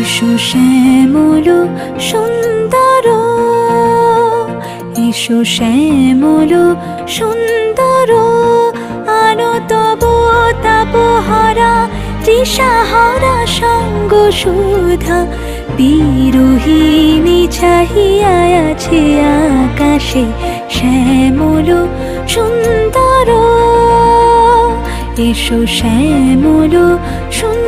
এসো শ্যামল সুন্দর, এসো শ্যামল সুন্দর, আনো তব তাপহারা তৃষাহারা সঙ্গ সুধা। বিরোহিণী চাহিয়া আছে আকাশে শ্যামল সুন্দর, এসো শ্যামল সুন্দর।